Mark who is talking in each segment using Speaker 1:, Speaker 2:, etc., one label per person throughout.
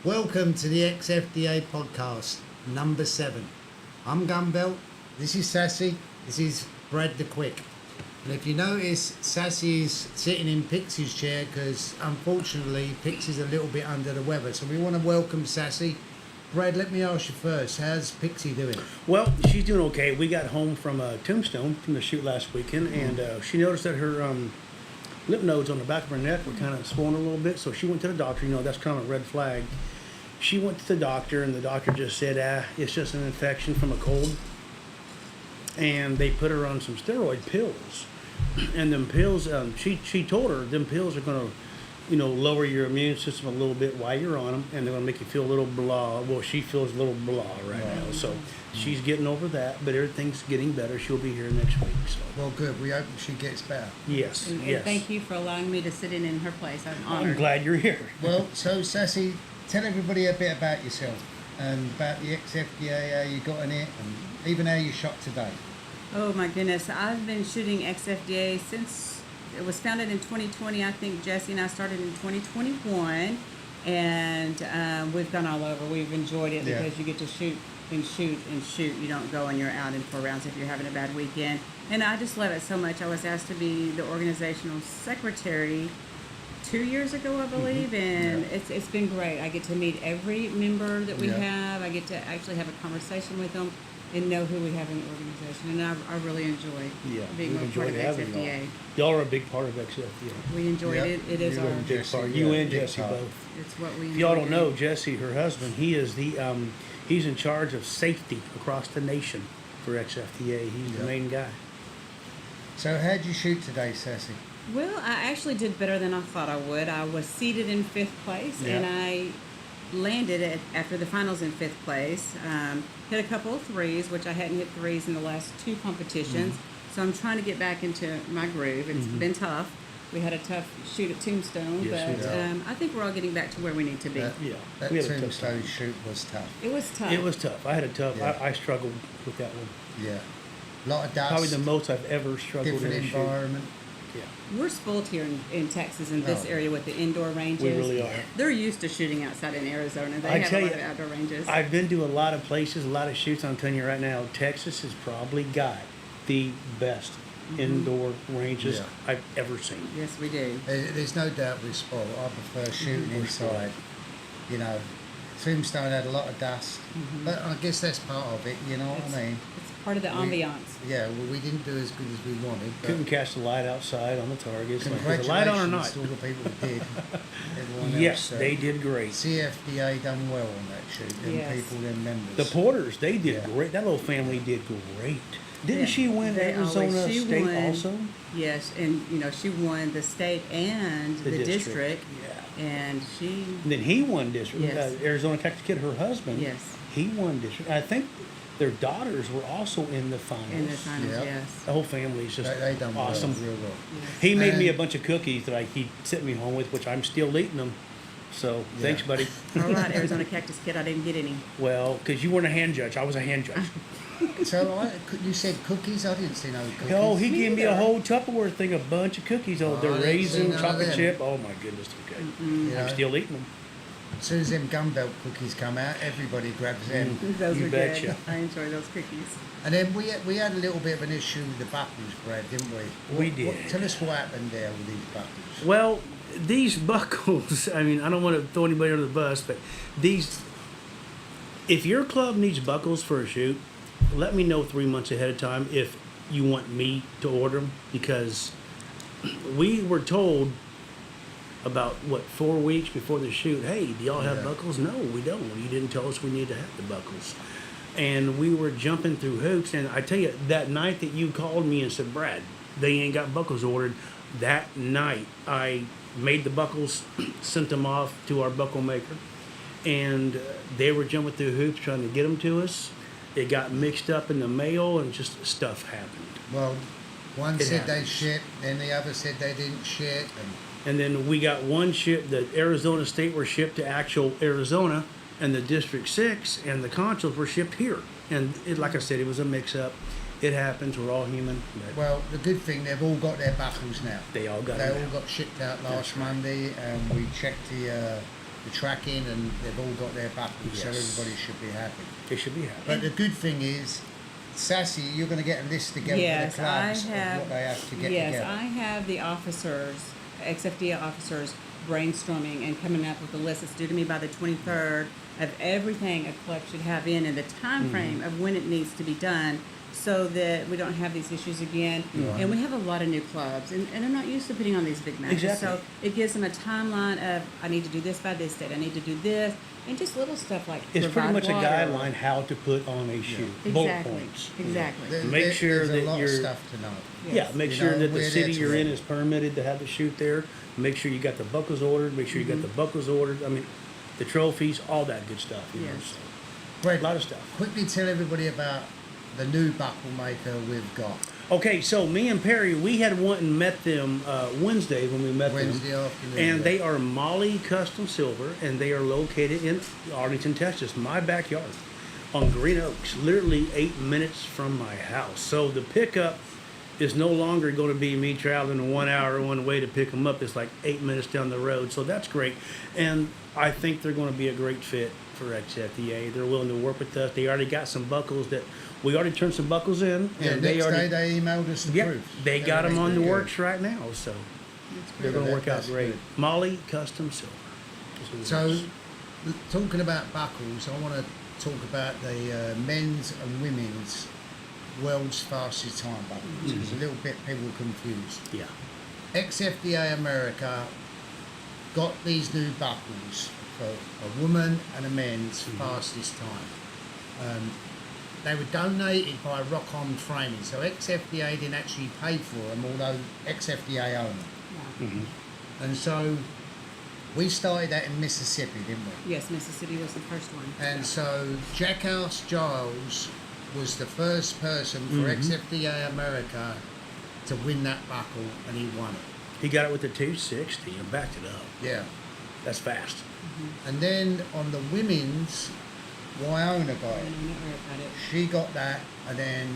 Speaker 1: Welcome to the XFDA Podcast, number 7. I'm Gunbelt, this is Sassy, this is Brad the Quick. And if you notice, Sassy is sitting in Pixie's chair because unfortunately Pixie's a little bit under the weather. So we want to welcome Sassy. Brad, let me ask you first, how's Pixie doing?
Speaker 2: Well, she's doing okay. We got home from Tombstone from the shoot last weekend, and she noticed that her lymph nodes on the back of her neck were kind of swollen a little bit, so she went to the doctor. You know, that's kind of a red flag. She went to the doctor, and the doctor just said, it's just an infection from a cold. And they put her on some steroid pills. And them pills, she told her, them pills are going to, lower your immune system a little bit while you're on them, and they're going to make you feel a little blah. Well, she feels a little blah right now, so she's getting over that, but everything's getting better. She'll be here next week. So.
Speaker 1: Well, good. We hope she gets better.
Speaker 2: Yes,
Speaker 3: and
Speaker 2: yes.
Speaker 3: Thank you for allowing me to sit in her place. I'm honored.
Speaker 2: I'm glad you're here.
Speaker 1: Well, so Sassy, tell everybody a bit about yourself and about the XFDA, how you got in it, and even how you shot today.
Speaker 3: Oh my goodness, I've been shooting XFDA since it was founded in 2020. I think Jesse and I started in 2021, and we've gone all over. We've enjoyed it because you get to shoot and shoot and shoot. You don't go and you're out in 4 rounds if you're having a bad weekend. And I just love it so much. I was asked to be the organizational secretary 2 years ago, I believe, and it's been great. I get to meet every member that we have. I get to actually have a conversation with them and know who we have in the organization, and I really enjoy being a part of XFDA.
Speaker 2: Y'all are a big part of XFDA.
Speaker 3: We enjoy it. It is our
Speaker 2: big part. You and Jesse both.
Speaker 3: It's what we.
Speaker 2: If y'all don't know, Jesse, her husband, he is the he's in charge of safety across the nation for XFDA. He's the main guy.
Speaker 1: So how'd you shoot today, Sassy?
Speaker 3: Well, I actually did better than I thought I would. I was seated in 5th place, and I landed after the finals in 5th place. Hit a couple of threes, which I hadn't hit threes in the last 2 competitions. So I'm trying to get back into my groove. It's been tough. We had a tough shoot at Tombstone, but I think we're all getting back to where we need to be.
Speaker 1: That Tombstone shoot was tough.
Speaker 3: It was tough.
Speaker 2: It was tough. I had a tough. I struggled with that one.
Speaker 1: Yeah, a lot of dust.
Speaker 2: Probably the most I've ever struggled
Speaker 1: different
Speaker 2: in a
Speaker 1: environment.
Speaker 2: Shoot. Yeah.
Speaker 3: We're spoiled here in Texas in this area with the indoor ranges.
Speaker 2: We really are.
Speaker 3: They're used to shooting outside in Arizona. They have a lot of outdoor ranges.
Speaker 2: I've been to a lot of places, a lot of shoots. I'm telling you right now, Texas has probably got the best indoor ranges I've ever seen.
Speaker 3: Yes, we do.
Speaker 1: There's no doubt we're spoiled. I prefer shooting inside. You know, Tombstone had a lot of dust, but I guess that's part of it. You know what I mean?
Speaker 3: It's part of the ambiance.
Speaker 1: Well, we didn't do as good as we wanted.
Speaker 2: Couldn't catch the light outside on the targets.
Speaker 1: Congratulations
Speaker 2: the light on or not?
Speaker 1: to all the people who did. Everyone
Speaker 2: Yes,
Speaker 1: else,
Speaker 2: they did great.
Speaker 1: CFDA done well on that shoot. Them people, them members.
Speaker 2: The Porters, they did great. That little family did great. Didn't she win Arizona State also?
Speaker 3: Yes, and she won the state and the district.
Speaker 2: Yeah.
Speaker 3: And she.
Speaker 2: And then he won district.
Speaker 3: Yes.
Speaker 2: Arizona Cactus Kid, her husband.
Speaker 3: Yes.
Speaker 2: He won district. I think their daughters were also in the finals.
Speaker 3: In the finals, yes.
Speaker 2: The whole family's just
Speaker 1: they done
Speaker 2: awesome.
Speaker 1: Real well.
Speaker 3: Yes.
Speaker 2: He made me a bunch of cookies that he sent me home with, which I'm still eating them. So thanks, buddy.
Speaker 3: All right, Arizona Cactus Kid, I didn't get any.
Speaker 2: Well, because you weren't a hand judge. I was a hand judge.
Speaker 1: So you said cookies? I didn't see no cookies.
Speaker 2: Oh, he gave me a whole Tupperware thing, a bunch of cookies. Oh, they're raisin, chocolate chip. Oh, my goodness, okay. I'm still eating them.
Speaker 1: As soon as them Gunbelt cookies come out, everybody grabs them.
Speaker 3: Those
Speaker 2: You
Speaker 3: are
Speaker 2: betcha.
Speaker 3: good. I enjoy those cookies.
Speaker 1: And then we had a little bit of an issue with the buckles, Brad, didn't we?
Speaker 2: We did.
Speaker 1: Tell us what happened there with these buckles.
Speaker 2: Well, these buckles, I mean, I don't want to throw anybody under the bus, but if your club needs buckles for a shoot, let me know 3 months ahead of time if you want me to order them, because we were told about 4 weeks before the shoot, hey, do y'all have buckles? No, we don't. You didn't tell us we need to have the buckles. And we were jumping through hoops, and I tell you, that night that you called me and said, Brad, they ain't got buckles ordered, that night I made the buckles, sent them off to our buckle maker, and they were jumping through hoops trying to get them to us. It got mixed up in the mail, and just stuff happened.
Speaker 1: Well, one said they shipped, then the other said they didn't ship.
Speaker 2: And then we got one ship, the Arizona State were shipped to actual Arizona, and the District 6 and the consuls were shipped here. And like I said, it was a mix-up. It happens. We're all human.
Speaker 1: Well, the good thing, they've all got their buckles now.
Speaker 2: They all got
Speaker 1: shipped out last Monday, and we checked the the tracking, and they've all got their buckles, so
Speaker 2: Yes.
Speaker 1: everybody should be happy.
Speaker 2: They should be happy.
Speaker 1: But the good thing is, Sassy, you're going to get a list together
Speaker 3: Yes,
Speaker 1: with the clubs
Speaker 3: I have.
Speaker 1: of what they have to get
Speaker 3: Yes,
Speaker 1: together.
Speaker 3: I have the officers, XFDA officers, brainstorming and coming up with a list that's due to me by the 23rd of everything a club should have in and the time frame of when it needs to be done, so that we don't have these issues again.
Speaker 1: Right.
Speaker 3: And we have a lot of new clubs, and they're not used to putting on these big matches.
Speaker 2: Exactly.
Speaker 3: So it gives them a timeline of, I need to do this by this date, I need to do this, and just little stuff like
Speaker 2: It's pretty
Speaker 3: provide
Speaker 2: much a
Speaker 3: water.
Speaker 2: guideline how to put on a shoe. Bullet
Speaker 3: Exactly.
Speaker 2: points.
Speaker 3: Exactly.
Speaker 2: Make sure
Speaker 1: there's
Speaker 2: that
Speaker 1: a lot
Speaker 2: you're-
Speaker 1: of stuff to know.
Speaker 3: Yes.
Speaker 2: Yeah, make
Speaker 1: You
Speaker 2: sure
Speaker 1: know,
Speaker 2: that
Speaker 1: we're
Speaker 2: the
Speaker 1: there
Speaker 2: city
Speaker 1: to
Speaker 2: you're in
Speaker 1: help.
Speaker 2: is permitted to have the shoot there. Make sure you got the buckles ordered. Make sure you got the buckles ordered. I mean, the trophies, all that good stuff. You know,
Speaker 3: Yes.
Speaker 2: so,
Speaker 1: Brad,
Speaker 2: a lot of stuff.
Speaker 1: quickly tell everybody about the new buckle maker we've got.
Speaker 2: Okay, so me and Perry, we had went and met them Wednesday when we met
Speaker 1: Wednesday
Speaker 2: them.
Speaker 1: afternoon.
Speaker 2: And they are Molly Custom Silver, and they are located in Arlington, Texas, my backyard, on Green Oaks, literally 8 minutes from my house. So the pickup is no longer going to be me traveling 1 hour one way to pick them up. It's like 8 minutes down the road, so that's great. And I think they're going to be a great fit for XFDA. They're willing to work with us. They already got some buckles that we already turned some buckles in,
Speaker 1: Yeah,
Speaker 2: and
Speaker 1: next
Speaker 2: they already.
Speaker 1: day they emailed us the
Speaker 2: Yep,
Speaker 1: proof.
Speaker 2: they got them on the
Speaker 1: Everything's
Speaker 2: works right now, so they're
Speaker 1: good.
Speaker 2: going to work out
Speaker 1: That's
Speaker 2: great.
Speaker 1: good.
Speaker 2: Molly Custom Silver. is who it
Speaker 1: So,
Speaker 2: is.
Speaker 1: talking about buckles, I want to talk about the men's and women's world's fastest time buckles. There's a little bit people are confused.
Speaker 2: Yeah,
Speaker 1: XFDA America got these new buckles for a woman and a men's fastest time. They were donated by Rock On Framing, so XFDA didn't actually pay for them, although XFDA own them. And so we started that in Mississippi, didn't we?
Speaker 3: Yes, Mississippi was the first one.
Speaker 1: And so Jackass Giles was the first person for XFDA America to win that buckle, and he won it.
Speaker 2: he got it with the 260 and backed it up.
Speaker 1: Yeah.
Speaker 2: That's fast.
Speaker 1: And then on the women's, Wyona got
Speaker 3: I
Speaker 1: it.
Speaker 3: don't know about it.
Speaker 1: She got that, and then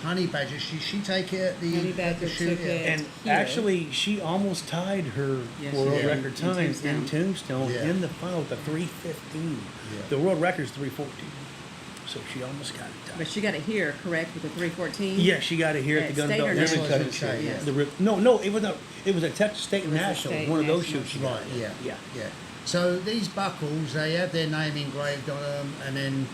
Speaker 1: Honey Badger, she take it at the,
Speaker 3: Honey
Speaker 1: at
Speaker 3: Badger
Speaker 1: the shoot.
Speaker 3: took
Speaker 1: Yeah.
Speaker 3: it.
Speaker 2: And
Speaker 3: Here.
Speaker 2: actually, she almost tied her
Speaker 3: Yes,
Speaker 2: world
Speaker 1: she did.
Speaker 2: record
Speaker 3: In
Speaker 2: time in
Speaker 3: Tombstone.
Speaker 2: Tombstone
Speaker 1: Yeah.
Speaker 2: in the final with the 3:15.
Speaker 1: Yeah.
Speaker 2: The world record is 3:14, so she almost got it tied.
Speaker 3: But she got it here, correct, with the 314?
Speaker 2: Yeah, she got it here at the
Speaker 3: At state
Speaker 2: Gunbelt.
Speaker 3: or
Speaker 2: Ribbon
Speaker 3: national?
Speaker 2: cutting
Speaker 1: Say,
Speaker 2: shoot.
Speaker 1: yes.
Speaker 2: No, it was a Texas State
Speaker 3: It was a
Speaker 2: National.
Speaker 3: state
Speaker 2: One of those
Speaker 3: national.
Speaker 2: shoots she got.
Speaker 1: Right, yeah.
Speaker 2: Yeah.
Speaker 1: Yeah. So these buckles, they have their name engraved on them, and then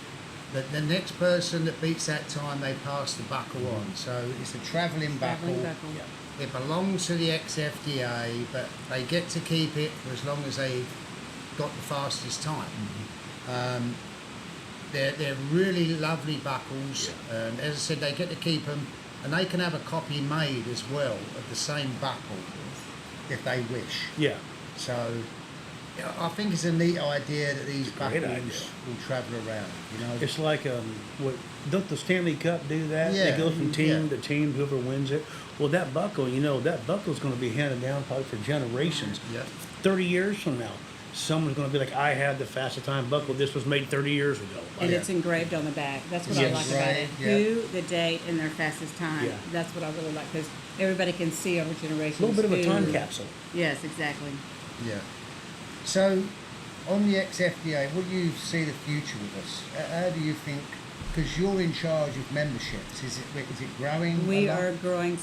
Speaker 1: the next person that beats that time, they pass the buckle on. So it's a travelling
Speaker 3: Traveling
Speaker 1: buckle.
Speaker 3: buckle.
Speaker 1: It belongs to the XFDA, but they get to keep it for as long as they got the fastest time. They're really lovely buckles, and as I said, they get to keep them, and they can have a copy made as well of the same buckle if they wish.
Speaker 2: Yeah.
Speaker 1: So yeah, I think it's a neat idea that these
Speaker 2: great
Speaker 1: buckles
Speaker 2: idea.
Speaker 1: will travel around. You know,
Speaker 2: It's like what don't the Stanley Cup do that?
Speaker 1: Yeah,
Speaker 2: It goes from team
Speaker 1: yeah.
Speaker 2: to team, whoever wins it. Well, that buckle, that buckle's going to be handed down probably for generations.
Speaker 1: yeah.
Speaker 2: 30 years from now, someone's going to be like, I had the fastest time buckle. This was made 30 years ago.
Speaker 3: And
Speaker 1: Yeah.
Speaker 3: it's engraved on the back. That's what I
Speaker 2: Yes.
Speaker 3: like about
Speaker 1: Right,
Speaker 3: it.
Speaker 1: yeah.
Speaker 3: Who, the date, and their fastest time.
Speaker 2: Yeah.
Speaker 3: That's what I really like, because everybody can see over generations.
Speaker 2: A little bit of a time
Speaker 3: who-
Speaker 2: capsule.
Speaker 3: Yes, exactly.
Speaker 1: Yeah. So, on the XFDA, what do you see the future with us? How do you think? Because you're in charge of memberships. Is it growing?
Speaker 3: We
Speaker 1: a lot?
Speaker 3: are growing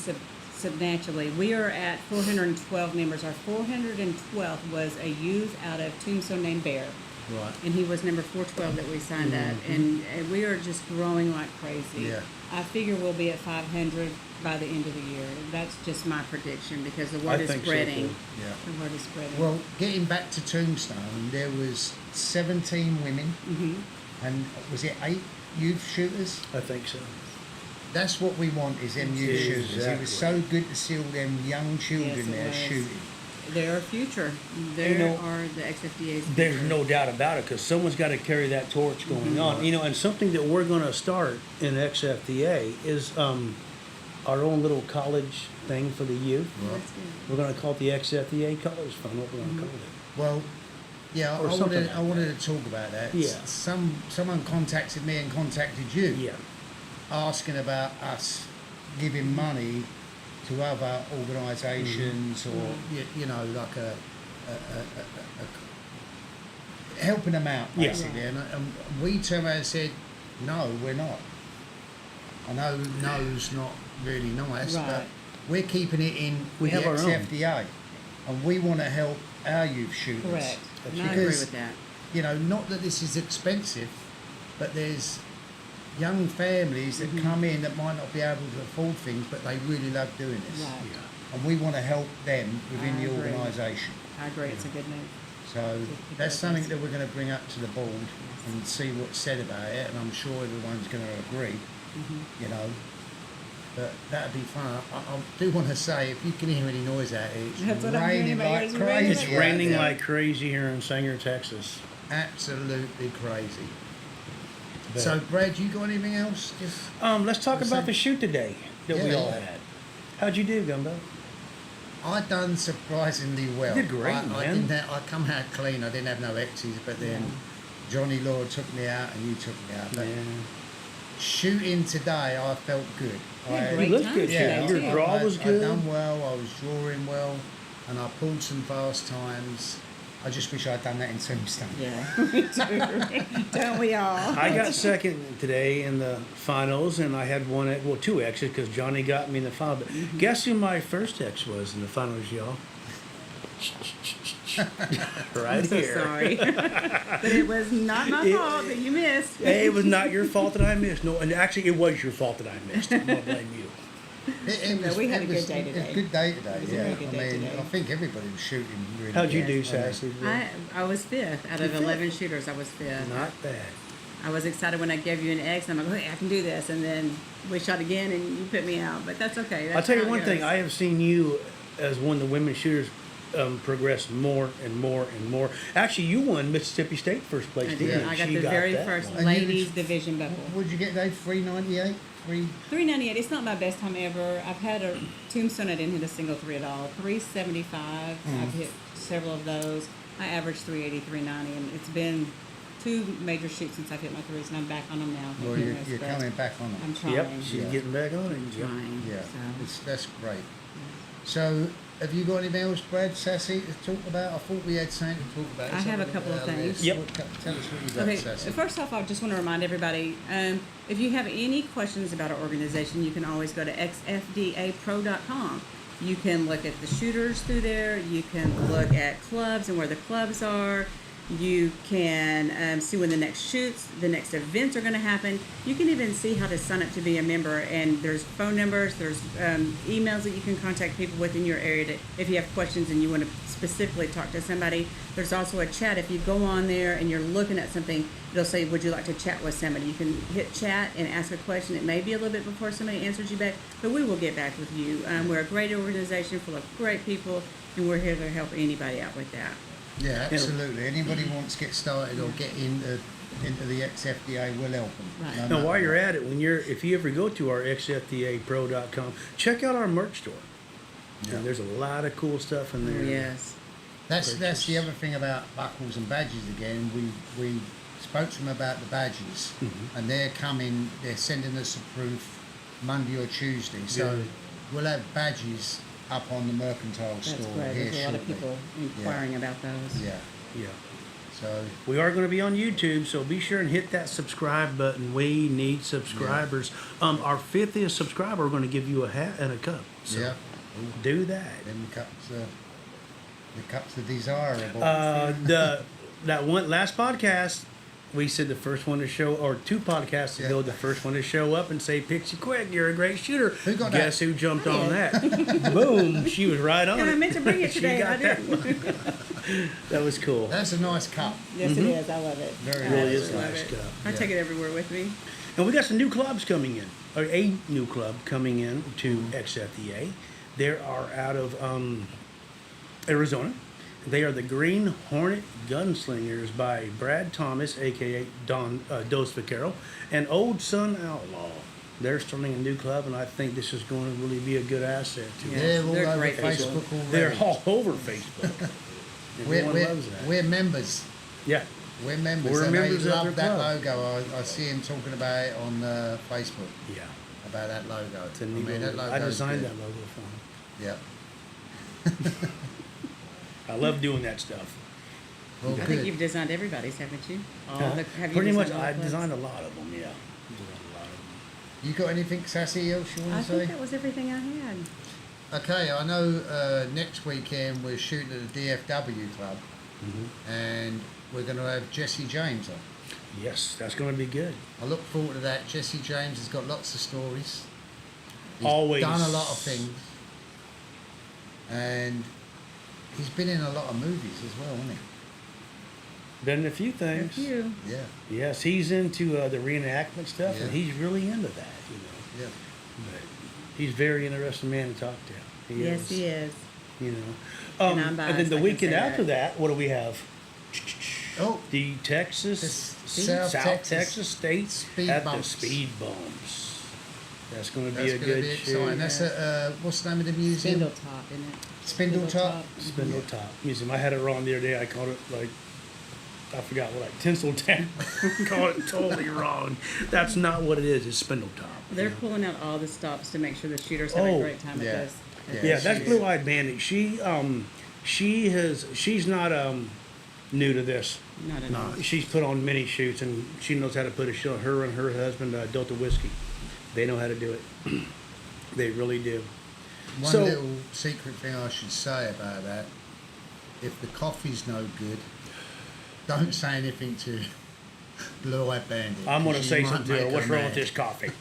Speaker 3: substantially. We are at 412 members. Our 412th was a youth out of Tombstone named Bear.
Speaker 1: Right.
Speaker 3: And he was number 412 that we signed up. And we are just growing like crazy.
Speaker 1: Yeah.
Speaker 3: I figure we'll be at 500 by the end of the year. That's just my prediction, because the word
Speaker 2: I
Speaker 3: is
Speaker 2: think so,
Speaker 3: spreading.
Speaker 2: too.
Speaker 1: Yeah.
Speaker 3: The word is spreading.
Speaker 1: Well, getting back to Tombstone, there was 17 women, and was it 8 youth shooters?
Speaker 2: I think so.
Speaker 1: That's what we want, is them youth shooters. It was so
Speaker 2: Exactly.
Speaker 1: good to see all them young children
Speaker 3: Yes, it
Speaker 1: there
Speaker 3: was.
Speaker 1: shooting.
Speaker 3: They're our future. They
Speaker 2: know,
Speaker 3: are the XFDA's
Speaker 2: There's
Speaker 3: future.
Speaker 2: no doubt about it, because someone's got to carry that torch going on. And something that we're going to start in XFDA is our own little college thing for the youth.
Speaker 3: That's good.
Speaker 2: We're going to call it the XFDA College Fund. What we're going to call it.
Speaker 1: Well, yeah,
Speaker 2: Or something like
Speaker 1: I wanted to talk about that.
Speaker 2: Yeah.
Speaker 1: Someone contacted me and contacted you,
Speaker 2: Yeah.
Speaker 1: asking about us giving money to other organisations or you know, like a helping them out,
Speaker 2: Yeah.
Speaker 1: basically. And we turned around and said, no, we're not. I know no's not really nice,
Speaker 3: Right.
Speaker 1: but we're keeping it in
Speaker 2: We
Speaker 1: the
Speaker 2: have our own.
Speaker 1: XFDA. And we want to help our youth shooters.
Speaker 3: Correct. And I agree
Speaker 1: Because,
Speaker 3: with that.
Speaker 1: you know, not that this is expensive, but there's young families that come in that might not be able to afford things, but they really love doing this.
Speaker 3: Right.
Speaker 2: Yeah.
Speaker 1: And we want to help them within
Speaker 3: I
Speaker 1: the
Speaker 3: agree.
Speaker 1: organisation.
Speaker 3: I agree. It's a good move.
Speaker 1: So
Speaker 3: Keep
Speaker 1: that's
Speaker 3: it
Speaker 1: something
Speaker 3: open.
Speaker 1: that we're going to bring up to the board and see what's said about it, and I'm sure everyone's going to agree, you know. But that'd be fun. I do want to say, if you can hear any noise out here, it's
Speaker 3: That's what I'm hearing
Speaker 1: raining
Speaker 3: in my
Speaker 1: like
Speaker 3: ears.
Speaker 1: crazy.
Speaker 2: It's
Speaker 1: out
Speaker 2: raining
Speaker 1: there.
Speaker 2: like crazy here in Sanger, Texas.
Speaker 1: Absolutely crazy.
Speaker 2: But-
Speaker 1: So, Brad, you got anything else? Just
Speaker 2: Let's talk
Speaker 1: Let's
Speaker 2: about
Speaker 1: say-
Speaker 2: the shoot today that we
Speaker 1: Yeah,
Speaker 2: all
Speaker 1: yeah.
Speaker 2: had. How'd you do, Gunbelt?
Speaker 1: I done surprisingly well.
Speaker 2: You did great,
Speaker 1: I
Speaker 2: man.
Speaker 1: I come out clean. I didn't have no X's, but then Johnny Lord took me out and you took me out. But shooting today, I felt good.
Speaker 3: You had
Speaker 1: I-
Speaker 2: You
Speaker 3: great
Speaker 2: looked
Speaker 3: times
Speaker 2: good.
Speaker 3: today,
Speaker 2: Your
Speaker 3: too.
Speaker 2: draw was
Speaker 1: I
Speaker 2: good.
Speaker 1: done well. I was drawing well, and I pulled some fast times. I just wish I'd done that in Tombstone.
Speaker 3: Yeah. Me too. Don't we all?
Speaker 2: I got second today in the finals, and I had two X's because Johnny got me in the final. But guess who my first X was in the finals, y'all? Right
Speaker 3: I'm so
Speaker 2: here.
Speaker 3: sorry. But it was not my fault that you missed.
Speaker 2: Hey, it was not your fault that I missed. No, and actually, it was your fault that I missed. I'm gonna blame you.
Speaker 3: No, we had a good day
Speaker 1: It was
Speaker 3: today.
Speaker 1: a good day today.
Speaker 3: was a
Speaker 1: Yeah,
Speaker 3: very good
Speaker 1: I
Speaker 3: day
Speaker 1: mean,
Speaker 3: today.
Speaker 1: I think everybody was shooting really.
Speaker 2: How'd you
Speaker 1: good.
Speaker 2: do, Sassy?
Speaker 3: I was fifth out of 11 shooters. I was fifth.
Speaker 2: Not bad.
Speaker 3: I was excited when I gave you an X. I'm like, hey, I can do this. And then we shot again, and you put me out. But that's okay. That's
Speaker 2: I'll tell you
Speaker 3: how it
Speaker 2: one thing.
Speaker 3: goes.
Speaker 2: I have seen you as one of the women shooters progress more and more and more. Actually, you won Mississippi State first place,
Speaker 3: I
Speaker 2: didn't
Speaker 3: did.
Speaker 2: you?
Speaker 3: I got
Speaker 2: She
Speaker 3: the very
Speaker 2: that
Speaker 3: first
Speaker 2: one.
Speaker 1: And you
Speaker 3: ladies
Speaker 1: was-
Speaker 3: division buckle.
Speaker 1: What did you get, Dave? 398?
Speaker 3: 398. It's not my best time ever. I've had a Tombstone. I didn't hit a single three at all. 375. I've hit several of those. I averaged 380, 390, and it's been 2 major shoots since I've hit my threes, and I'm back on them now.
Speaker 1: Well,
Speaker 3: Thank
Speaker 1: you're,
Speaker 3: goodness,
Speaker 1: you're
Speaker 3: but
Speaker 1: coming back on
Speaker 3: I'm
Speaker 1: it.
Speaker 3: trying.
Speaker 2: Yep, she's
Speaker 1: Yeah.
Speaker 2: getting back on it.
Speaker 3: I'm
Speaker 2: Yep.
Speaker 3: trying.
Speaker 1: Yeah,
Speaker 3: So.
Speaker 1: that's great. So, have you got anything else, Brad, Sassy, to talk about? I thought we had something to talk about.
Speaker 3: I have a
Speaker 1: Something
Speaker 3: couple of
Speaker 1: about our
Speaker 3: things.
Speaker 1: list.
Speaker 2: Yep.
Speaker 1: Tell us what you got,
Speaker 3: Okay,
Speaker 1: Sassy.
Speaker 3: first off, I just want to remind everybody, if you have any questions about our organization, you can always go to xfdapro.com. You can look at the shooters through there. You can look at clubs and where the clubs are. You can see when the next shoots, the next events are going to happen. You can even see how to sign up to be a member. And there's phone numbers, there's emails that you can contact people within your area to, if you have questions and you want to specifically talk to somebody. There's also a chat. If you go on there and you're looking at something, it'll say, would you like to chat with somebody? You can hit chat and ask a question. It may be a little bit before somebody answers you back, but we will get back with you. We're a great organization full of great people, and we're here to help anybody out with that.
Speaker 1: Yeah, absolutely. Anybody wants to get started or get into the XFDA, we'll help them.
Speaker 3: Right.
Speaker 1: No
Speaker 2: Now,
Speaker 1: matter
Speaker 2: while you're
Speaker 1: what.
Speaker 2: at it, if you ever go to our xfdapro.com, check out our merch store.
Speaker 1: Yeah.
Speaker 2: And there's a lot of cool stuff in there.
Speaker 3: Oh, yes.
Speaker 1: That's the other thing about buckles and badges again. We spoke to them about the badges, and they're sending us a proof Monday or Tuesday. So
Speaker 2: Good.
Speaker 1: we'll have badges up on the mercantile
Speaker 3: That's
Speaker 1: store
Speaker 3: great.
Speaker 1: here
Speaker 3: There's a lot of
Speaker 1: shortly.
Speaker 3: people inquiring about those.
Speaker 1: Yeah.
Speaker 2: Yeah.
Speaker 1: So
Speaker 2: We are going to be on YouTube, so be sure and hit that subscribe button. We need subscribers. Our 50th subscriber, we're going to give you a hat and a cup. So
Speaker 1: yeah,
Speaker 2: do that.
Speaker 1: them cups the cups are desirable.
Speaker 2: That one last podcast, we said the first one to show, or 2 podcasts ago,
Speaker 1: Yeah.
Speaker 2: the first one to show up and say, "Pixie, quick, you're a great shooter."
Speaker 1: Who got
Speaker 2: Guess
Speaker 1: that?
Speaker 2: who jumped on that? Boom! She was right on
Speaker 3: And I
Speaker 2: it.
Speaker 3: meant to bring it
Speaker 2: She
Speaker 3: today, and I
Speaker 2: got that
Speaker 3: didn't.
Speaker 2: one. That was cool.
Speaker 1: That's a nice cup.
Speaker 3: Yes, it is. I love it.
Speaker 1: Very
Speaker 3: I
Speaker 1: nice.
Speaker 2: Really is
Speaker 3: absolutely love
Speaker 2: nice
Speaker 3: it.
Speaker 2: stuff.
Speaker 3: I
Speaker 1: Yeah.
Speaker 3: take it everywhere with me.
Speaker 2: And we got some new clubs coming in, or a new club coming in to XFDA. They are out of Arizona. They are the Green Hornet Gunslingers by Brad Thomas, aka Dos Vaquero, and Old Sun Outlaw. They're starting a new club, and I think this is going to really be a good asset to
Speaker 3: Yeah.
Speaker 2: them.
Speaker 1: They're all
Speaker 3: They're
Speaker 1: over
Speaker 3: great people.
Speaker 1: Facebook already.
Speaker 2: They're all over Facebook. Everyone loves that.
Speaker 1: we're members.
Speaker 2: Yeah.
Speaker 1: We're members.
Speaker 2: We're
Speaker 1: and
Speaker 2: members
Speaker 1: they
Speaker 2: of
Speaker 1: love
Speaker 2: their
Speaker 1: that
Speaker 2: club.
Speaker 1: logo. I see him talking about it on Facebook,
Speaker 2: Yeah.
Speaker 1: about that logo.
Speaker 2: It's a neat
Speaker 1: that
Speaker 2: logo. I
Speaker 1: logo's
Speaker 2: designed
Speaker 1: good.
Speaker 2: that logo for them.
Speaker 1: Yeah.
Speaker 2: I love doing that stuff.
Speaker 1: Well,
Speaker 3: I
Speaker 1: good.
Speaker 3: think you've designed everybody's, haven't you? Have you
Speaker 2: Pretty much,
Speaker 3: designed all
Speaker 2: I
Speaker 3: the clubs?
Speaker 2: designed a lot of them. Yeah, designed a lot of them.
Speaker 1: You got anything sassy else you
Speaker 3: I
Speaker 1: want to
Speaker 3: think
Speaker 1: say?
Speaker 3: that was everything I had.
Speaker 1: Okay, I know next weekend we're shooting at the DFW club, and we're going to have Jesse James on.
Speaker 2: Yes, that's going to be good.
Speaker 1: I look forward to that. Jesse James has got lots of stories. He's
Speaker 2: Always
Speaker 1: done a lot of things, and he's been in a lot of movies as well, hasn't
Speaker 2: Been in a few
Speaker 3: A
Speaker 2: things.
Speaker 3: few.
Speaker 1: he? Yeah,
Speaker 2: Yes, he's into the reenactment stuff, and
Speaker 1: Yeah.
Speaker 2: he's really into that. You know,
Speaker 1: yeah.
Speaker 2: but he's a very interesting man to talk to.
Speaker 3: Yes, he is.
Speaker 2: You know,
Speaker 3: And I'm
Speaker 2: and then
Speaker 3: biased,
Speaker 2: the
Speaker 3: I can
Speaker 2: weekend
Speaker 3: say
Speaker 2: after
Speaker 3: that.
Speaker 2: that, what do we have?
Speaker 1: Oh,
Speaker 2: The Texas,
Speaker 1: South Texas
Speaker 2: State
Speaker 1: Speed
Speaker 2: at
Speaker 1: Bumps.
Speaker 2: the Speed Bumps. That's going to be
Speaker 1: that's
Speaker 2: a
Speaker 1: going to
Speaker 2: good
Speaker 1: be exciting.
Speaker 2: shoot.
Speaker 1: That's at, what's the name of the museum?
Speaker 3: Spindletop, isn't it?
Speaker 1: Spindletop?
Speaker 2: Spindletop Museum. I had it wrong the other day. I called it like, I forgot what, like Tinseltown. Called it totally wrong. That's not what it is. It's Spindletop.
Speaker 3: They're pulling out all the stops to make sure the shooters have a
Speaker 2: Oh,
Speaker 3: great time
Speaker 1: yeah.
Speaker 3: at this.
Speaker 1: Yeah.
Speaker 2: Yeah, that's
Speaker 1: she
Speaker 2: Blue Eyed Bandit. She's not new to this.
Speaker 3: Not at all.
Speaker 2: She's put on many shoots, and she knows how to put a show. Her and her husband, Delta Whiskey, they know how to do it. They really do.
Speaker 1: One
Speaker 2: So-
Speaker 1: little secret thing I should say about that, if the coffee's no good, don't say anything to Blue Eyed Bandit.
Speaker 2: I'm going to
Speaker 1: 'cause
Speaker 2: say
Speaker 1: you might
Speaker 2: something to her.
Speaker 1: make
Speaker 2: What's wrong
Speaker 1: mad.
Speaker 2: with this coffee?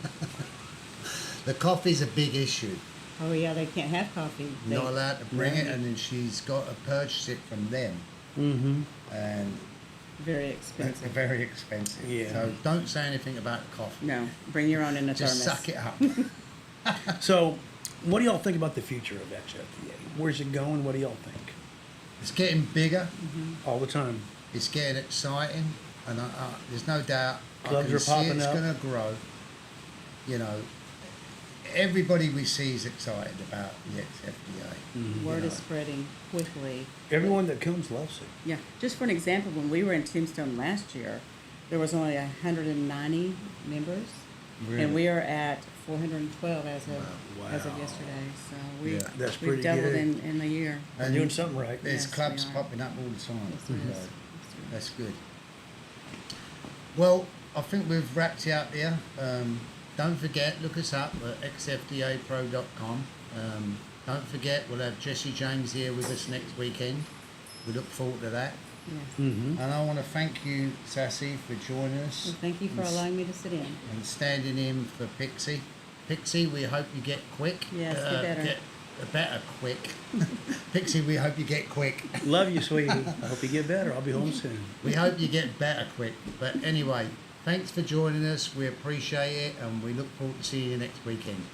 Speaker 1: The coffee's a big issue.
Speaker 3: Oh, yeah, they can't have coffee. They-
Speaker 1: Not allowed to bring it,
Speaker 2: No.
Speaker 1: and then she's got to purchase it from them,
Speaker 2: Mm-hmm.
Speaker 1: and
Speaker 3: Very
Speaker 1: they're
Speaker 3: expensive.
Speaker 1: very expensive.
Speaker 2: Yeah.
Speaker 1: So don't say anything about the coffee.
Speaker 3: No, bring your own in a
Speaker 1: Just
Speaker 3: thermos.
Speaker 1: suck it up.
Speaker 2: So, what do y'all think about the future of XFDA? Where's it going? What do y'all think?
Speaker 1: It's getting bigger.
Speaker 2: All the time.
Speaker 1: It's getting exciting, and there's no doubt
Speaker 2: Clubs
Speaker 1: I can
Speaker 2: are
Speaker 1: see
Speaker 2: popping
Speaker 1: it's
Speaker 2: up.
Speaker 1: going to grow. You know, everybody we see is excited about the XFDA.
Speaker 3: Word
Speaker 1: you
Speaker 3: is
Speaker 1: know.
Speaker 3: spreading quickly.
Speaker 2: Everyone that comes loves it.
Speaker 3: Yeah, just for an example, when we were in Tombstone last year, there was only 190 members,
Speaker 1: Really?
Speaker 3: and we are at 412 as of
Speaker 2: Wow.
Speaker 3: yesterday. So we
Speaker 1: Yeah.
Speaker 2: That's
Speaker 3: we've
Speaker 2: pretty
Speaker 3: doubled
Speaker 2: good.
Speaker 3: in the year.
Speaker 2: We're
Speaker 1: And
Speaker 2: doing something right.
Speaker 1: There's
Speaker 3: Yes,
Speaker 1: clubs
Speaker 3: we are.
Speaker 1: popping up all the time.
Speaker 3: Yes, there is.
Speaker 1: So
Speaker 3: Yes,
Speaker 1: that's good. Well, I think we've wrapped you up there. Don't forget, look us up at xfdapro.com. Don't forget, we'll have Jesse James here with us next weekend. We look forward to that.
Speaker 3: Yes.
Speaker 2: Mm-hmm.
Speaker 1: And I want to thank you, Sassy, for joining us.
Speaker 3: Well, thank you for allowing me to sit in.
Speaker 1: And standing in for Pixie. Pixie, we hope you get quick.
Speaker 3: Yes, get better.
Speaker 1: Better quick. Pixie, we hope you get quick.
Speaker 2: Love you, sweetie. I hope you get better. I'll be home soon.
Speaker 1: We hope you get better quick. But anyway, thanks for joining us. We appreciate it, and we look forward to seeing you next weekend.